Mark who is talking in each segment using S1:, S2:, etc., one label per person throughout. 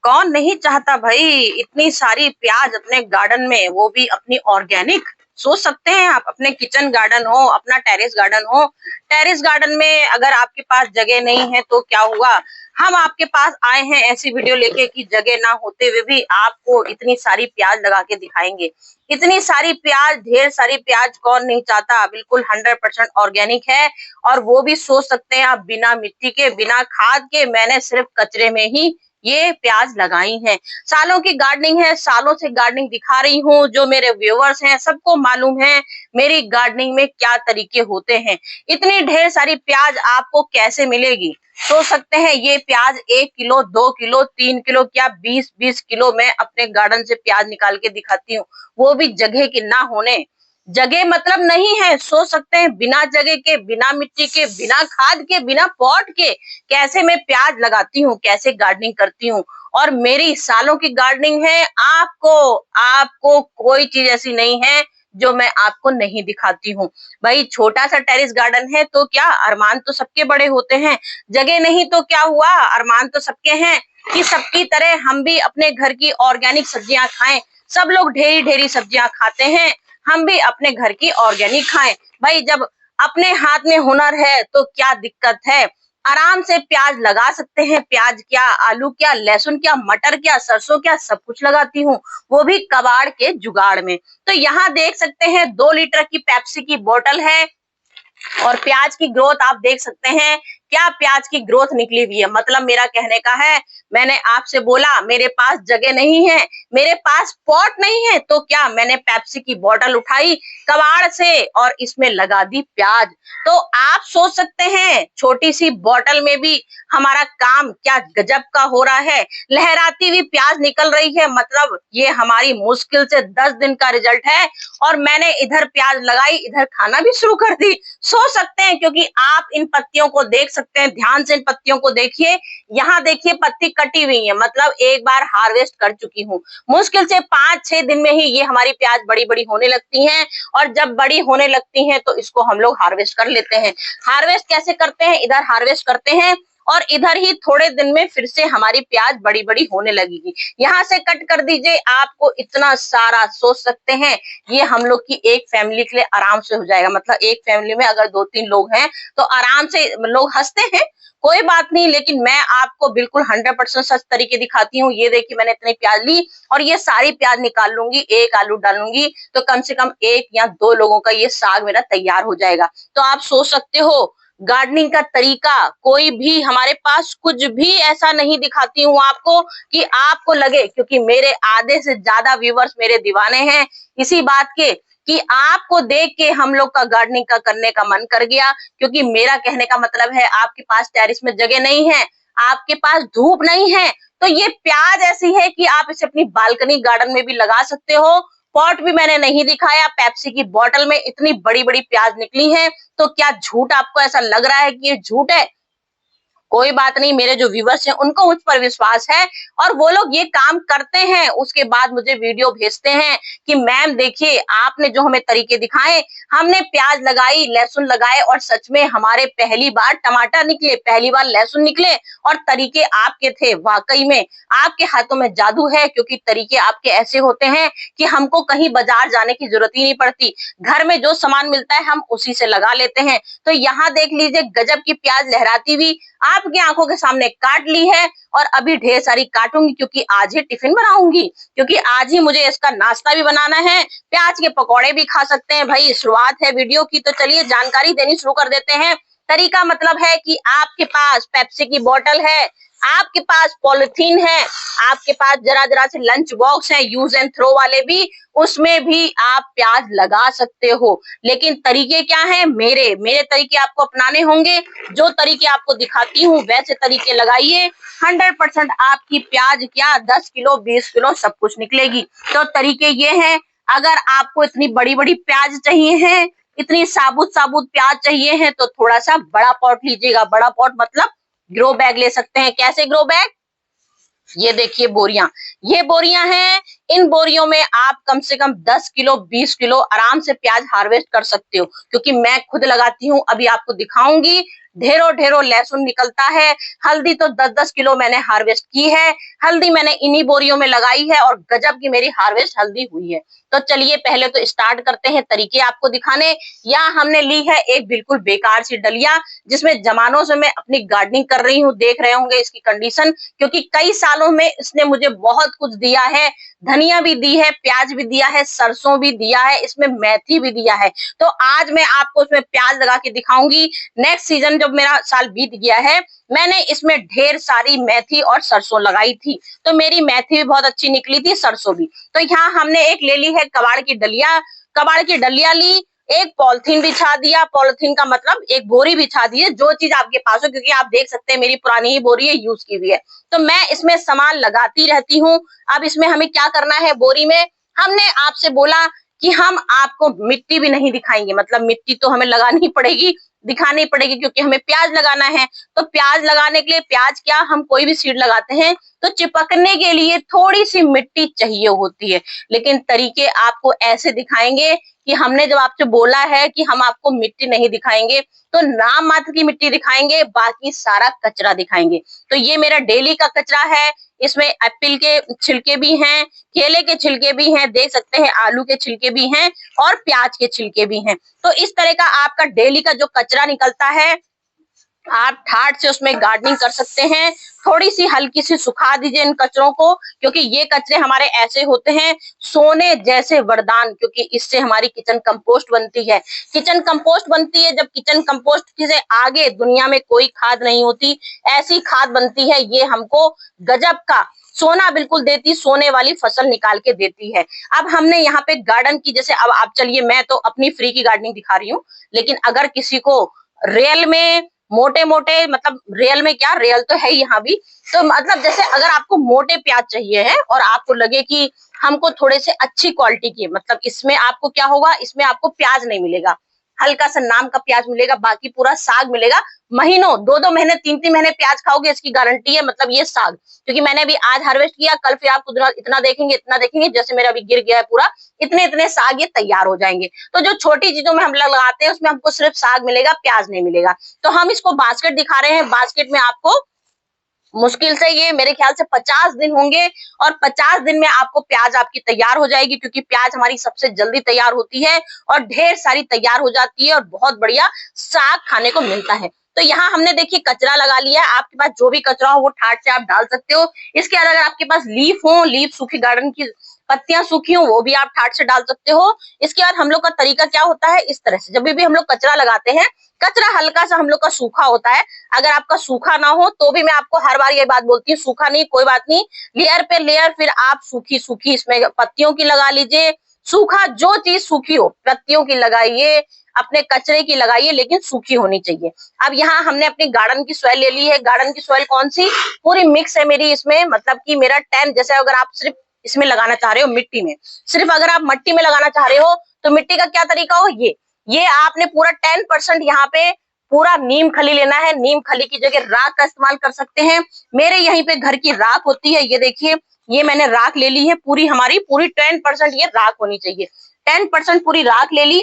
S1: कौन नहीं चाहता भाई इतनी सारी प्याज अपने गार्डन में, वो भी अपनी ऑर्गेनिक। सोच सकते हैं आप, अपने किचन गार्डन हो, अपना टेरेस गार्डन हो। टेरेस गार्डन में अगर आपके पास जगह नहीं है तो क्या हुआ, हम आपके पास आए हैं ऐसी वीडियो लेके कि जगह ना होते हुए भी आपको इतनी सारी प्याज लगा के दिखाएंगे। इतनी सारी प्याज, ढेर सारी प्याज कौन नहीं चाहता। बिल्कुल 100% ऑर्गेनिक है। और वो भी सोच सकते हैं आप, बिना मिट्टी के, बिना खाद के। मैंने सिर्फ कचरे में ही ये प्याज लगाई है। सालों की गार्डनिंग है, सालों से गार्डनिंग दिखा रही हूँ। जो मेरे व्यूअर्स हैं सबको मालूम है मेरी गार्डनिंग में क्या तरीके होते हैं। इतनी ढेर सारी प्याज आपको कैसे मिलेगी। सोच सकते हैं ये प्याज 1 किलो, 2 किलो, 3 किलो, क्या 20-20 किलो मैं अपने गार्डन से प्याज निकाल के दिखाती हूँ। वो भी जगह की ना होने। जगह मतलब नहीं है, सोच सकते हैं बिना जगह के, बिना मिट्टी के, बिना खाद के, बिना पॉट के कैसे मैं प्याज लगाती हूँ, कैसे गार्डनिंग करती हूँ। और मेरी सालों की गार्डनिंग है। आपको आपको कोई चीज ऐसी नहीं है जो मैं आपको नहीं दिखाती हूँ। भाई छोटा सा टेरेस गार्डन है तो क्या, अरमान तो सबके बड़े होते हैं। जगह नहीं तो क्या हुआ, अरमान तो सबके हैं कि सबकी तरह हम भी अपने घर की ऑर्गेनिक सब्जियां खाएं। सब लोग ढेरी ढेरी सब्जियां खाते हैं, हम भी अपने घर की ऑर्गेनिक खाएं। भाई जब अपने हाथ में हुनर है तो क्या दिक्कत है। आराम से प्याज लगा सकते हैं। प्याज क्या, आलू क्या, लहसुन क्या, मटर क्या, सरसों क्या, सब कुछ लगाती हूँ, वो भी कबाड़ के जुगाड़ में। तो यहाँ देख सकते हैं 2 लीटर की पेप्सी की बोतल है। और प्याज की ग्रोथ आप देख सकते हैं, क्या प्याज की ग्रोथ निकली हुई है। मतलब मेरा कहने का है, मैंने आपसे बोला मेरे पास जगह नहीं है, मेरे पास पॉट नहीं है, तो क्या, मैंने पेप्सी की बोतल उठाई कबाड़ से और इसमें लगा दी प्याज। तो आप सोच सकते हैं छोटी सी बोतल में भी हमारा काम क्या गजब का हो रहा है। लहराती हुई प्याज निकल रही है, मतलब ये हमारी मुश्किल से 10 दिन का रिजल्ट है। और मैंने इधर प्याज लगाई, इधर खाना भी शुरू कर दी। सोच सकते हैं, क्योंकि आप इन पत्तियों को देख सकते हैं, ध्यान से इन पत्तियों को देखिए। यहाँ देखिए पत्ती कटी हुई है, मतलब एक बार हार्वेस्ट कर चुकी हूँ। मुश्किल से 5-6 दिन में ही ये हमारी प्याज बड़ी बड़ी होने लगती हैं। और जब बड़ी होने लगती हैं तो इसको हम लोग हार्वेस्ट कर लेते हैं। हार्वेस्ट कैसे करते हैं, इधर हार्वेस्ट करते हैं और इधर ही थोड़े दिन में फिर से हमारी प्याज बड़ी बड़ी होने लगेगी। यहाँ से कट कर दीजिए, आपको इतना सारा, सोच सकते हैं ये हम लोग की एक फैमिली के लिए आराम से हो जाएगा। मतलब एक फैमिली में अगर 2-3 लोग हैं तो आराम से, लोग हंसते हैं कोई बात नहीं, लेकिन मैं आपको बिल्कुल 100% सच तरीके दिखाती हूँ। ये देखिए मैंने इतनी प्याज ली और ये सारी प्याज निकाल लूंगी, एक आलू डालूंगी तो कम से कम 1 या 2 लोगों का ये साग मेरा तैयार हो जाएगा। तो आप सोच सकते हो गार्डनिंग का तरीका, कोई भी हमारे पास कुछ भी ऐसा नहीं दिखाती हूँ आपको कि आपको लगे, क्योंकि मेरे आधे से ज्यादा व्यूवर्स मेरे दीवाने हैं इसी बात के कि आपको देख के हम लोग का गार्डनिंग का करने का मन कर गया। क्योंकि मेरा कहने का मतलब है, आपके पास टेरेस में जगह नहीं है, आपके पास धूप नहीं है, तो ये प्याज ऐसी है कि आप इसे अपनी बालकनी गार्डन में भी लगा सकते हो। पॉट भी मैंने नहीं दिखाया, पेप्सी की बोतल में इतनी बड़ी बड़ी प्याज निकली है। तो क्या झूठ आपको ऐसा लग रहा है कि ये झूठ है? कोई बात नहीं, मेरे जो व्यूवर्स हैं उनको मुझ पर विश्वास है और वो लोग ये काम करते हैं। उसके बाद मुझे वीडियो भेजते हैं कि मैम देखिए आपने जो हमें तरीके दिखाए, हमने प्याज लगाई, लहसुन लगाए और सच में हमारे पहली बार टमाटर निकले, पहली बार लहसुन निकले और तरीके आपके थे। वाकई में आपके हाथों में जादू है, क्योंकि तरीके आपके ऐसे होते हैं कि हमको कहीं बाजार जाने की जरूरत ही नहीं पड़ती। घर में जो सामान मिलता है हम उसी से लगा लेते हैं। तो यहाँ देख लीजिए गजब की प्याज लहराती हुई आपकी आंखों के सामने काट ली है और अभी ढेर सारी काटूंगी, क्योंकि आज ही टिफिन बनाऊंगी, क्योंकि आज ही मुझे इसका नाश्ता भी बनाना है। प्याज के पकौड़े भी खा सकते हैं। भाई शुरुआत है वीडियो की, तो चलिए जानकारी देनी शुरू कर देते हैं। तरीका मतलब है कि आपके पास पेप्सी की बोतल है, आपके पास पॉलिथीन है, आपके पास जरा जरा से लंच बॉक्स है, यूज एंड थ्रो वाले भी, उसमें भी आप प्याज लगा सकते हो। लेकिन तरीके क्या हैं, मेरे तरीके आपको अपनाने होंगे। जो तरीके आपको दिखाती हूँ वैसे तरीके लगाइए, 100% आपकी प्याज क्या 10 किलो 20 किलो सब कुछ निकलेगी। तो तरीके ये हैं, अगर आपको इतनी बड़ी बड़ी प्याज चाहिए है, इतनी साबुत साबुत प्याज चाहिए है, तो थोड़ा सा बड़ा पॉट लीजिएगा। बड़ा पॉट मतलब ग्रो बैग ले सकते हैं। कैसे ग्रो बैग, ये देखिए बोरियां, ये बोरियां हैं। इन बोरियों में आप कम से कम 10 किलो 20 किलो आराम से प्याज हार्वेस्ट कर सकते हो, क्योंकि मैं खुद लगाती हूँ। अभी आपको दिखाऊंगी ढेरों ढेरों लहसुन निकलता है। हल्दी तो 10-10 किलो मैंने हार्वेस्ट की है। हल्दी मैंने इन्हीं बोरियों में लगाई है और गजब की मेरी हार्वेस्ट हल्दी हुई है। तो चलिए पहले तो स्टार्ट करते हैं तरीके आपको दिखाने। यहाँ हमने ली है एक बिल्कुल बेकार सी डलिया, जिसमें जमानों से मैं अपनी गार्डनिंग कर रही हूँ। देख रहे होंगे इसकी कंडीशन, क्योंकि कई सालों में इसने मुझे बहुत कुछ दिया है। धनिया भी दी है, प्याज भी दिया है, सरसों भी दिया है, इसमें मेथी भी दिया है। तो आज मैं आपको इसमें प्याज लगा के दिखाऊंगी। नेक्स्ट सीजन जब मेरा साल बीत गया है, मैंने इसमें ढेर सारी मेथी और सरसों लगाई थी, तो मेरी मेथी भी बहुत अच्छी निकली थी, सरसों भी। तो यहाँ हमने एक ले ली है कबाड़ की डलिया। कबाड़ की डलिया ली, एक पॉलिथीन बिछा दिया। पॉलिथीन का मतलब एक बोरी बिछा दी है, जो चीज आपके पास हो, क्योंकि आप देख सकते हैं मेरी पुरानी ही बोरी है, यूज की हुई है। तो मैं इसमें सामान लगाती रहती हूँ। अब इसमें हमें क्या करना है, बोरी में हमने आपसे बोला कि हम आपको मिट्टी भी नहीं दिखाएंगे, मतलब मिट्टी तो हमें लगानी पड़ेगी, दिखानी पड़ेगी, क्योंकि हमें प्याज लगाना है। तो प्याज लगाने के लिए, प्याज क्या, हम कोई भी सीड लगाते हैं तो चिपकने के लिए थोड़ी सी मिट्टी चाहिए होती है। लेकिन तरीके आपको ऐसे दिखाएंगे कि हमने जब आपसे बोला है कि हम आपको मिट्टी नहीं दिखाएंगे, तो नाम मात्र की मिट्टी दिखाएंगे, बाकी सारा कचरा दिखाएंगे। तो ये मेरा डेली का कचरा है। इसमें एप्पल के छिलके भी हैं, केले के छिलके भी हैं, देख सकते हैं आलू के छिलके भी हैं और प्याज के छिलके भी हैं। तो इस तरह का आपका डेली का जो कचरा निकलता है, आप ठाट से उसमें गार्डनिंग कर सकते हैं। थोड़ी सी हल्की सी सुखा दीजिए इन कचरों को, क्योंकि ये कचरे हमारे ऐसे होते हैं सोने जैसे वरदान, क्योंकि इससे हमारी किचन कंपोस्ट बनती है। किचन कंपोस्ट बनती है, जब किचन कंपोस्ट से आगे दुनिया में कोई खाद नहीं होती, ऐसी खाद बनती है। ये हमको गजब का सोना बिल्कुल देती, सोने वाली फसल निकाल के देती है। अब हमने यहाँ पे गार्डन की, जैसे अब आप चलिए, मैं तो अपनी फ्री की गार्डनिंग दिखा रही हूँ, लेकिन अगर किसी को रियल में मोटे मोटे, मतलब रियल में क्या, रियल तो है यहाँ भी, तो मतलब जैसे अगर आपको मोटे प्याज चाहिए है और आपको लगे कि हमको थोड़े से अच्छी क्वालिटी की, मतलब इसमें आपको क्या होगा, इसमें आपको प्याज नहीं मिलेगा, हल्का सा नाम का प्याज मिलेगा, बाकी पूरा साग मिलेगा। महीनों, 2-2 महीने, 3-3 महीने प्याज खाओगे, इसकी गारंटी है। मतलब ये साग, क्योंकि मैंने अभी आज हार्वेस्ट किया, कल फिर आप इतना देखेंगे, इतना देखेंगे, जैसे मेरा अभी गिर गया है पूरा, इतने इतने साग ये तैयार हो जाएंगे। तो जो छोटी चीजों में हम लोग लगाते हैं, उसमें हमको सिर्फ साग मिलेगा, प्याज नहीं मिलेगा। तो हम इसको बास्केट दिखा रहे हैं। बास्केट में आपको मुश्किल से ये मेरे ख्याल से 50 दिन होंगे, और 50 दिन में आपको प्याज आपकी तैयार हो जाएगी, क्योंकि प्याज हमारी सबसे जल्दी तैयार होती है और ढेर सारी तैयार हो जाती है और बहुत बढ़िया साग खाने को मिलता है। तो यहाँ हमने देखिए कचरा लगा लिया है। आपके पास जो भी कचरा हो वो ठाट से आप डाल सकते हो। इसके अलावा अगर आपके पास लीफ हो, लीफ सूखी गार्डन की पत्तियां सूखी हो, वो भी आप ठाट से डाल सकते हो। इसके बाद हम लोग का तरीका क्या होता है, इस तरह से जब भी हम लोग कचरा लगाते हैं, कचरा हल्का सा हम लोग का सूखा होता है। अगर आपका सूखा ना हो तो भी मैं आपको हर बार ये बात बोलती हूँ, सूखा नहीं कोई बात नहीं, लेयर पे लेयर फिर आप सूखी सूखी इसमें पत्तियों की लगा लीजिए। सूखा जो चीज सूखी हो, पत्तियों की लगाइए, अपने कचरे की लगाइए, लेकिन सूखी होनी चाहिए। अब यहाँ हमने अपनी गार्डन की सॉइल ले ली है। गार्डन की सॉइल कौन सी, पूरी मिक्स है मेरी इसमें, मतलब कि मेरा 10, जैसे अगर आप सिर्फ इसमें लगाना चाह रहे हो मिट्टी में, सिर्फ अगर आप मिट्टी में लगाना चाह रहे हो तो मिट्टी का क्या तरीका हो, ये आपने पूरा 10% यहाँ पे पूरा नीम खली लेना है। नीम खली की जगह राख का इस्तेमाल कर सकते हैं। मेरे यहीं पे घर की राख होती है, ये देखिए, ये मैंने राख ले ली है पूरी, हमारी पूरी 10% ये राख होनी चाहिए। 10% पूरी राख ले ली,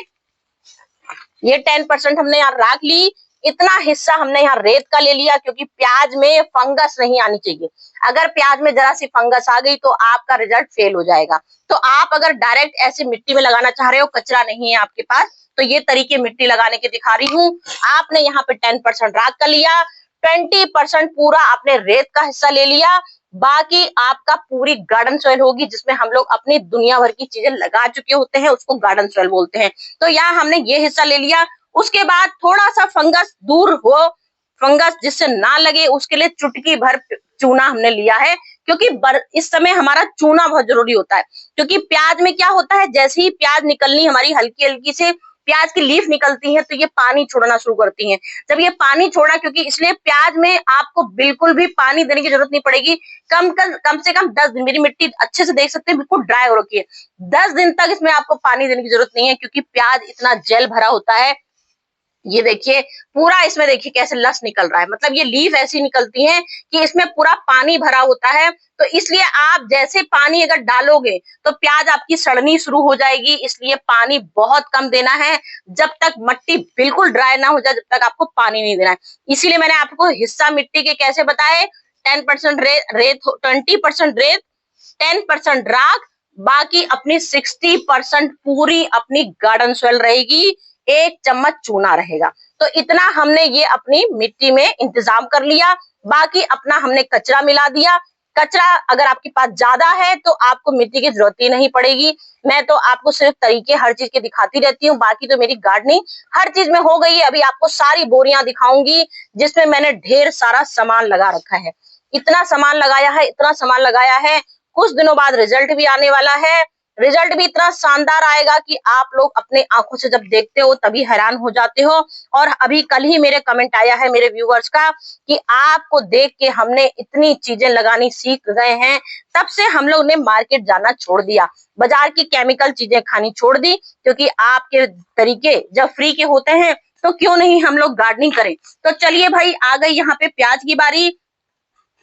S1: ये 10% हमने यहाँ राख ली। इतना हिस्सा हमने यहाँ रेत का ले लिया, क्योंकि प्याज में फंगस नहीं आनी चाहिए। अगर प्याज में जरा सी फंगस आ गई तो आपका रिजल्ट फेल हो जाएगा। तो आप अगर डायरेक्ट ऐसे मिट्टी में लगाना चाह रहे हो, कचरा नहीं है आपके पास, तो ये तरीके मिट्टी लगाने के दिखा रही हूँ। आपने यहाँ पे 10% राख का लिया, 20% पूरा आपने रेत का हिस्सा ले लिया, बाकी आपका पूरी गार्डन सॉइल होगी, जिसमें हम लोग अपनी दुनिया भर की चीजें लगा चुके होते हैं, उसको गार्डन सॉइल बोलते हैं। तो यहाँ हमने ये हिस्सा ले लिया। उसके बाद थोड़ा सा फंगस दूर हो, फंगस जिससे ना लगे, उसके लिए चुटकी भर चूना हमने लिया है, क्योंकि इस समय हमारा चूना बहुत जरूरी होता है। क्योंकि प्याज में क्या होता है, जैसे ही प्याज निकलनी हमारी हल्की हल्की से प्याज की लीफ निकलती है, तो ये पानी छोड़ना शुरू करती हैं। जब ये पानी छोड़ा, क्योंकि इसलिए प्याज में आपको बिल्कुल भी पानी देने की जरूरत नहीं पड़ेगी। कम से कम 10 दिन, मेरी मिट्टी अच्छे से देख सकते हैं बिल्कुल ड्राई हो रखी है, 10 दिन तक इसमें आपको पानी देने की जरूरत नहीं है, क्योंकि प्याज इतना जेल भरा होता है ये देखिए पूरा इसमें देखिए कैसे लस निकल रहा है, मतलब ये लीफ ऐसी निकलती हैं कि इसमें पूरा पानी भरा होता है। तो इसलिए आप जैसे पानी अगर डालोगे तो प्याज आपकी सड़नी शुरू हो जाएगी, इसलिए पानी बहुत कम देना है। जब तक मिट्टी बिल्कुल ड्राई ना हो जाए जब तक आपको पानी नहीं देना है। इसीलिए मैंने आपको हिस्सा मिट्टी के कैसे बताए, 10% रेत, 20% रेत, 10% राख, बाकी अपनी 60% पूरी अपनी गार्डन सॉइल रहेगी, 1 चम्मच चूना रहेगा। तो इतना हमने ये अपनी मिट्टी में इंतजाम कर लिया। बाकी अपना हमने कचरा मिला दिया। कचरा अगर आपके पास ज्यादा है तो आपको मिट्टी की जरूरत ही नहीं पड़ेगी। मैं तो आपको सिर्फ तरीके हर चीज के दिखाती रहती हूँ, बाकी तो मेरी गार्डनिंग हर चीज में हो गई है। अभी आपको सारी बोरियां दिखाऊंगी जिसमें मैंने ढेर सारा सामान लगा रखा है। इतना सामान लगाया है, इतना सामान लगाया है, कुछ दिनों बाद रिजल्ट भी आने वाला है। रिजल्ट भी इतना शानदार आएगा कि आप लोग अपने आंखों से जब देखते हो तभी हैरान हो जाते हो। और अभी कल ही मेरे कमेंट आया है मेरे व्यूअर्स का कि आपको देख के हमने इतनी चीजें लगानी सीख गए हैं, तब से हम लोग ने मार्केट जाना छोड़ दिया, बाजार की केमिकल चीजें खानी छोड़ दी, क्योंकि आपके तरीके जब फ्री के होते हैं तो क्यों नहीं हम लोग गार्डनिंग करें। तो चलिए भाई, आ गई यहाँ पे प्याज की बारी।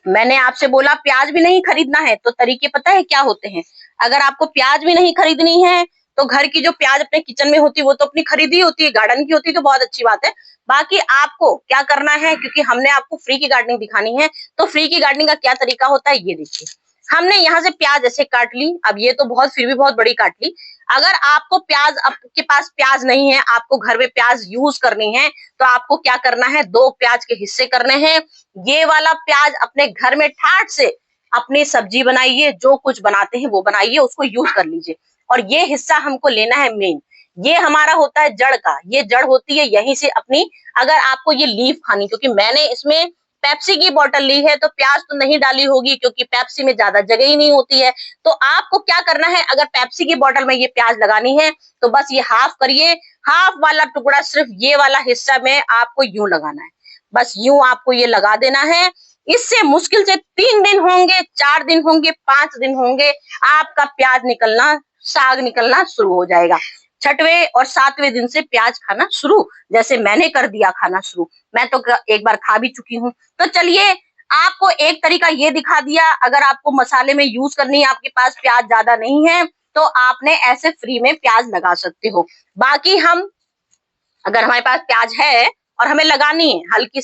S1: मैंने आपसे बोला प्याज भी नहीं खरीदना है, तो तरीके पता है क्या होते हैं। अगर आपको प्याज भी नहीं खरीदनी है तो घर की जो प्याज अपने किचन में होती है वो तो अपनी खरीदी होती है, गार्डन की होती है, तो बहुत अच्छी बात है। बाकी आपको क्या करना है, क्योंकि हमने आपको फ्री की गार्डनिंग दिखानी है, तो फ्री की गार्डनिंग का क्या तरीका होता है ये देखिए। हमने यहाँ से प्याज ऐसे काट ली, अब ये तो बहुत फिर भी बहुत बड़ी काट ली। अगर आपको प्याज, आपके पास प्याज नहीं है, आपको घर में प्याज यूज करनी है, तो आपको क्या करना है, 2 प्याज के हिस्से करने हैं। ये वाला प्याज अपने घर में ठाट से अपनी सब्जी बनाइए, जो कुछ बनाते हैं वो बनाइए, उसको यूज कर लीजिए। और ये हिस्सा हमको लेना है मेन, ये हमारा होता है जड़ का, ये जड़ होती है यहीं से अपनी। अगर आपको ये लीफ खानी, क्योंकि मैंने इसमें पेप्सी की बोतल ली है तो प्याज तो नहीं डाली होगी, क्योंकि पेप्सी में ज्यादा जगह ही नहीं होती है। तो आपको क्या करना है, अगर पेप्सी की बोतल में ये प्याज लगानी है तो बस ये हाफ करिए, हाफ वाला टुकड़ा सिर्फ ये वाला हिस्सा में आपको यूं लगाना है, बस यूं आपको ये लगा देना है। इससे मुश्किल से 3 दिन होंगे, 4 दिन होंगे, 5 दिन होंगे, आपका प्याज निकलना, साग निकलना शुरू हो जाएगा। 6वें और 7वें दिन से प्याज खाना शुरू, जैसे मैंने कर दिया खाना शुरू, मैं तो एक बार खा भी चुकी हूँ। तो चलिए, आपको एक तरीका ये दिखा दिया। अगर आपको मसाले में यूज करनी है, आपके पास प्याज ज्यादा नहीं है, तो आपने ऐसे फ्री में प्याज लगा सकते हो। बाकी हम, अगर हमारे पास प्याज है और हमें लगानी है हल्की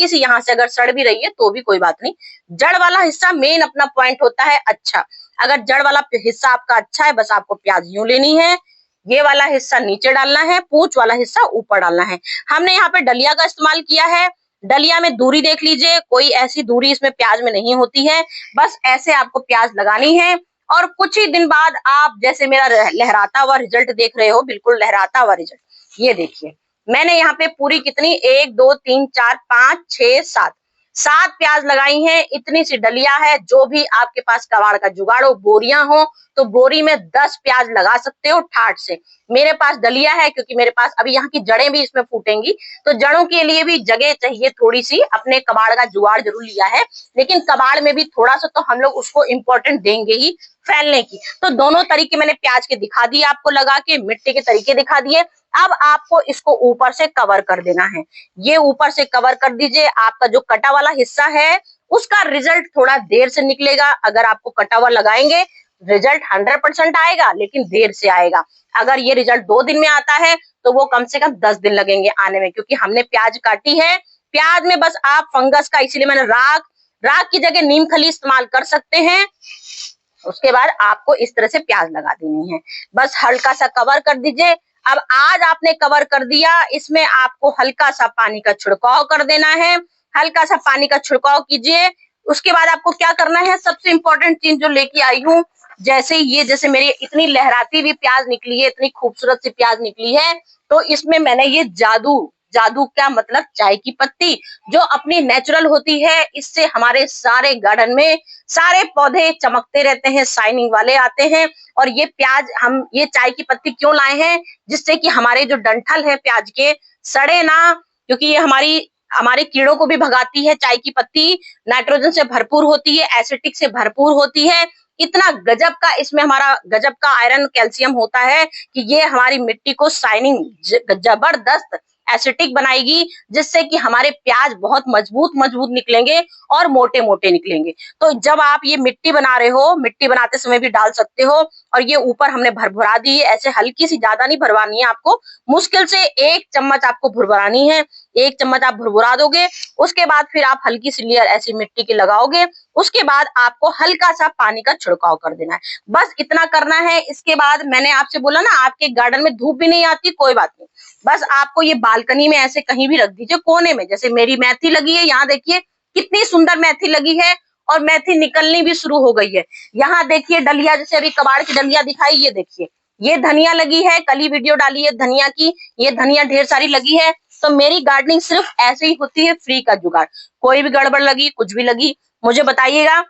S1: सी यहाँ से अगर सड़ भी रही है तो भी कोई बात नहीं। जड़ वाला हिस्सा मेन अपना पॉइंट होता है अच्छा। अगर जड़ वाला हिस्सा आपका अच्छा है, बस आपको प्याज यूं लेनी है, ये वाला हिस्सा नीचे डालना है, पूंछ वाला हिस्सा ऊपर डालना है। हमने यहाँ पे डलिया का इस्तेमाल किया है। डलिया में दूरी देख लीजिए, कोई ऐसी दूरी इसमें प्याज में नहीं होती है। बस ऐसे आपको प्याज लगानी है। और कुछ ही दिन बाद आप जैसे मेरा लहराता हुआ रिजल्ट देख रहे हो, बिल्कुल लहराता हुआ रिजल्ट, ये देखिए। मैंने यहाँ पे पूरी कितनी, 1 2 3 4 5 6 7 7 प्याज लगाई हैं। इतनी सी डलिया है, जो भी आपके पास कबाड़ का जुगाड़ हो, बोरियां हो, तो बोरी में 10 प्याज लगा सकते हो ठाट से। मेरे पास डलिया है क्योंकि मेरे पास अभी यहाँ की जड़ें भी इसमें फूटेंगी, तो जड़ों के लिए भी जगह चाहिए थोड़ी सी। अपने कबाड़ का जुगाड़ जरूर लिया है, लेकिन कबाड़ में भी थोड़ा सा तो हम लोग उसको इम्पोर्टेंट देंगे ही, फैलने की। तो दोनों तरीके मैंने प्याज के दिखा दिए आपको लगा के, मिट्टी के तरीके दिखा दिए। अब आपको इसको ऊपर से कवर कर देना है। ये ऊपर से कवर कर दीजिए। आपका जो कटा वाला हिस्सा है उसका रिजल्ट थोड़ा देर से निकलेगा। अगर आपको कटा हुआ लगाएंगे, रिजल्ट 100% आएगा, लेकिन देर से आएगा। अगर ये रिजल्ट 2 दिन में आता है तो वो कम से कम 10 दिन लगेंगे आने में, क्योंकि हमने प्याज काटी है। प्याज में बस आप फंगस का, इसीलिए मैंने राख की जगह नीम खली इस्तेमाल कर सकते हैं। उसके बाद आपको इस तरह से प्याज लगा देनी है, बस हल्का सा कवर कर दीजिए। अब आज आपने कवर कर दिया, इसमें आपको हल्का सा पानी का छिड़काव कर देना है। हल्का सा पानी का छिड़काव कीजिए। उसके बाद आपको क्या करना है, सबसे इंपॉर्टेंट चीज जो लेके आई हूँ, जैसे मेरी इतनी लहराती हुई प्याज निकली है, इतनी खूबसूरत सी प्याज निकली है, तो इसमें मैंने ये जादू क्या मतलब, चाय की पत्ती जो अपनी नेचुरल होती है, इससे हमारे सारे गार्डन में सारे पौधे चमकते रहते हैं, शाइनिंग वाले आते हैं। और ये प्याज, हम ये चाय की पत्ती क्यों लाए हैं, जिससे कि हमारे जो डंठल है प्याज के सड़े ना, क्योंकि ये हमारे कीड़ों को भी भगाती है। चाय की पत्ती नाइट्रोजन से भरपूर होती है, एसिटिक से भरपूर होती है। इतना गजब का इसमें हमारा गजब का आयरन कैल्शियम होता है कि ये हमारी मिट्टी को शाइनिंग जबरदस्त एसिडिक बनाएगी, जिससे कि हमारे प्याज बहुत मजबूत मजबूत निकलेंगे और मोटे मोटे निकलेंगे। तो जब आप ये मिट्टी बना रहे हो, मिट्टी बनाते समय भी डाल सकते हो। और ये ऊपर हमने भरभरा दी है, ऐसे हल्की सी, ज्यादा नहीं भरवानी है आपको, मुश्किल से 1 चम्मच आपको भुरभुरानी है। 1 चम्मच आप भुरभुरा दोगे, उसके बाद फिर आप हल्की सी लेयर ऐसी मिट्टी की लगाओगे। उसके बाद आपको हल्का सा पानी का छिड़काव कर देना है, बस इतना करना है। इसके बाद मैंने आपसे बोला ना, आपके गार्डन में धूप भी नहीं आती, कोई बात नहीं, बस आपको ये बालकनी में ऐसे कहीं भी रख दीजिए कोने में। जैसे मेरी मेथी लगी है, यहाँ देखिए कितनी सुंदर मेथी लगी है और मेथी निकलनी भी शुरू हो गई है। यहाँ देखिए डलिया, जैसे अभी कबाड़ की डलिया दिखाई, ये देखिए ये धनिया लगी है, कल ही वीडियो डाली है धनिया की, ये धनिया ढेर सारी लगी है। तो मेरी गार्डनिंग सिर्फ ऐसे ही होती है, फ्री का जुगाड़। कोई भी गड़बड़ लगी, कुछ भी लगी, मुझे बताइएगा,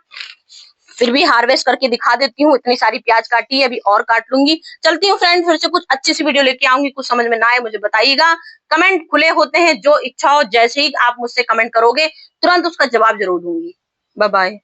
S1: फिर भी हार्वेस्ट करके दिखा देती हूँ। इतनी सारी प्याज काटी है, अभी और काट लूंगी। चलती हूँ फ्रेंड, फिर से कुछ अच्छी सी वीडियो लेके आऊंगी। कुछ समझ में ना आए मुझे बताइएगा, कमेंट खुले होते हैं, जो इच्छा हो, जैसे ही आप मुझसे कमेंट करोगे तुरंत उसका जवाब जरूर दूंगी। Bye bye.